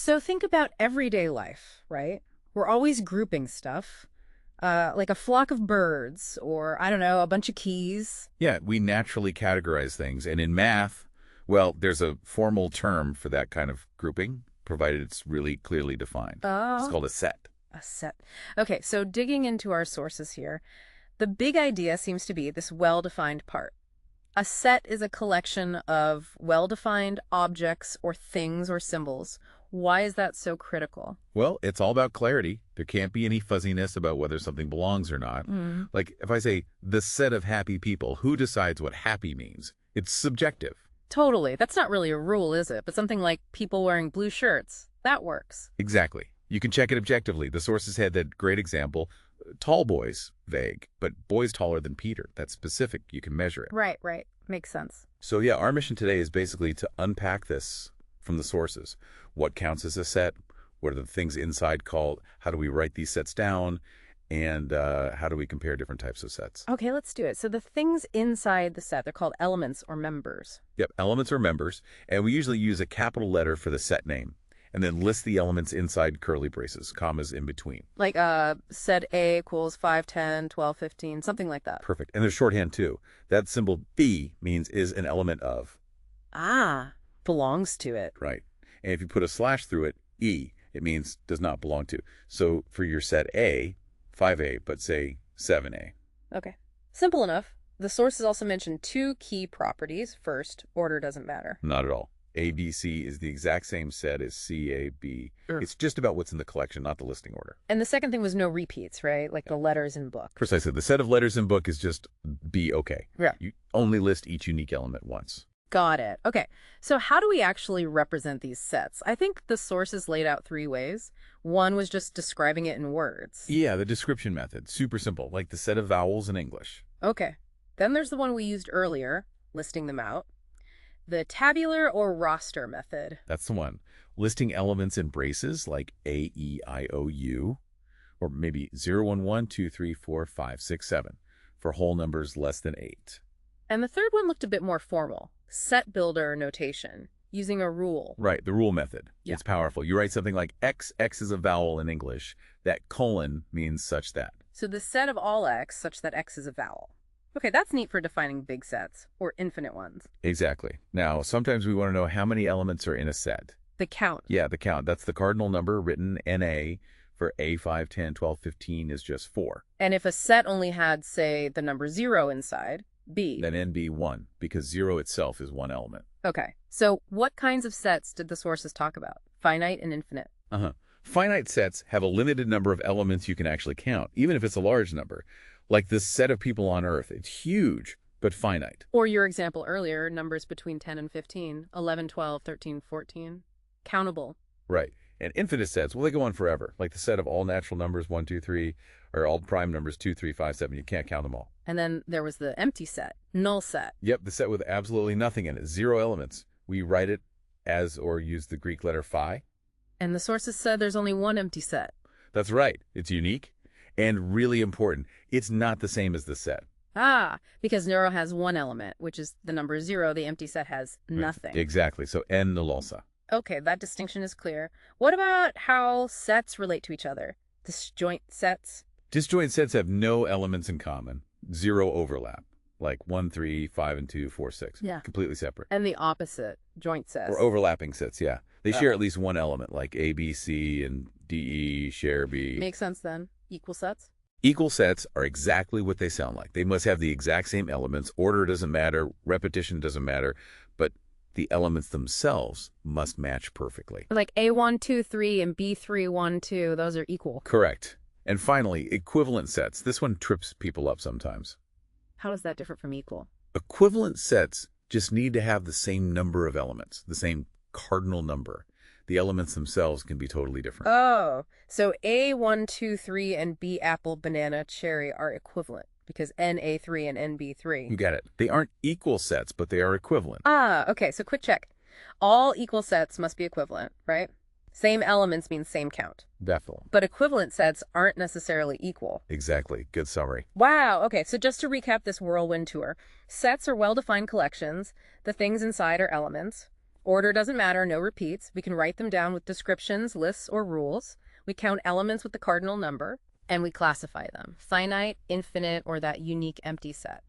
So think about everyday life, right? We're always grouping stuff, like a flock of birds or, I don't know, a bunch of keys. Yeah, we naturally categorize things. And in math, well, there's a formal term for that kind of grouping, provided it's really clearly defined. It's Oh, called a set. a set. Okay, so digging into our sources here, the big idea seems to be this well-defined part. A set is a collection of well-defined objects or things or symbols. Why is that so critical? Well, it's all about clarity. There can't be any fuzziness about whether something belongs or not. Mm. Like if I say the set of happy people, who decides what happy means? It's subjective. Totally. That's not really a rule, is it? But something like people wearing blue shirts, that works. Exactly. You can check it objectively. The sources had that great example. Tall boys, vague, but boys taller than Peter. That's specific. You can measure it. Right, right. Makes sense. So yeah, our mission today is basically to unpack this from the sources. What counts as a set? What are the things inside called? How do we write these sets down? And how do we compare different types of sets? Okay, let's do it. So the things inside the set, they're called elements or members. Yep, elements are members, and we usually use a capital letter for the set name, and then list the elements inside curly braces, commas in between. Like set A equals 5, 10, 12, 15, something like that. Perfect. And there's shorthand too. That symbol B means is an element of. Ah, belongs to it. Right. And if you put a slash through it, E, it means does not belong to. So for your set A, 5A, but say 7A. Okay. Simple enough. The sources also mention two key properties. First, order doesn't matter. Not at all. ABC is the exact same set as CAB. Sure. It's just about what's in the collection, not the listing order. And the second thing was no repeats, right? Like the letters in book. Precisely. The set of letters in book is just B, okay. Yeah. You only list each unique element once. Got it. Okay. So how do we actually represent these sets? I think the sources laid out three ways. One was just describing it in words. Yeah, the description method. Super simple, like the set of vowels in English. Okay. Then there's the one we used earlier, listing them out. The tabular or roster method. That's the one. Listing elements in braces like A, E, I, O, U, or maybe 0, 1, 1, 2, 3, 4, 5, 6, 7 for whole numbers less than 8. And the third one looked a bit more formal. Set builder notation, using a rule. Right, the rule method. Yeah. It's powerful. You write something like X is a vowel in English. That colon means such that. So the set of all x such that x is a vowel. Okay, that's neat for defining big sets, or infinite ones. Exactly. Now, sometimes we want to know how many elements are in a set. The count. Yeah, the count. That's the cardinal number written NA for A, 5, 10, 12, 15 is just 4. And if a set only had, say, the number 0 inside, B. Then NB 1, because 0 itself is one element. Okay, so what kinds of sets did the sources talk about? Finite and infinite. Finite sets have a limited number of elements you can actually count, even if it's a large number. Like this set of people on Earth. It's huge, but finite. Or your example earlier, numbers between 10 and 15, 11, 12, 13, 14. Countable. Right. And infinite sets, well, they go on forever. Like the set of all natural numbers, 1, 2, 3, or all prime numbers, 2, 3, 5, 7. You can't count them all. And then there was the empty set, null set. Yep, the set with absolutely nothing in it, 0 elements. We write it as or use the Greek letter phi. And the sources said there's only one empty set. That's right. It's unique and really important. It's not the same as the set. Ah, because neuro has one element, which is the number 0. The empty set has nothing. Exactly. So N nullosa. Okay, that distinction is clear. What about how sets relate to each other? Disjoint sets? Disjoint sets have no elements in common. 0 overlap. Like 1, 3, 5, and 2, 4, 6. Yeah. Completely separate. And the opposite, joint sets. Or overlapping sets, yeah. They share at least one element, like A, B, C, and D, E, share B. Makes sense then. Equal sets? Equal sets are exactly what they sound like. They must have the exact same elements. Order doesn't matter. Repetition doesn't matter. But the elements themselves must match perfectly. Like A1, 2, 3 and B3, 1, 2, those are equal. Correct. And finally, equivalent sets. This one trips people up sometimes. How is that different from equal? Equivalent sets just need to have the same number of elements, the same cardinal number. The elements themselves can be totally different. Oh, so A1, 2, 3 and B apple, banana, cherry are equivalent because NA3 and NB3. You got it. They aren't equal sets, but they are equivalent. Ah, okay, so quick check. All equal sets must be equivalent, right? Same elements means same count. Definitely. But equivalent sets aren't necessarily equal. Exactly. Good summary. Wow, okay, so just to recap this whirlwind tour, sets are well-defined collections. The things inside are elements. Order doesn't matter, no repeats. We can write them down with descriptions, lists, or rules. We count elements with the cardinal number, and we classify them: finite, infinite, or that unique empty set.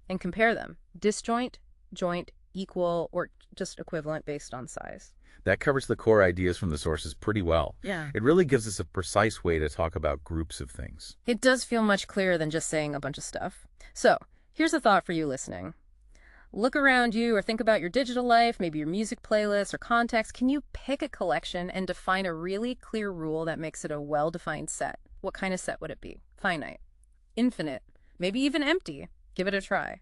And compare them: disjoint, joint, equal, or just equivalent based on size. That covers the core ideas from the sources pretty well. Yeah. It really gives us a precise way to talk about groups of things. It does feel much clearer than just saying a bunch of stuff. So, here's a thought for you listening. Look around you or think about your digital life, maybe your music playlist or context. Can you pick a collection and define a really clear rule that makes it a well-defined set? What kind of set would it be? Finite, infinite, maybe even empty. Give it a try.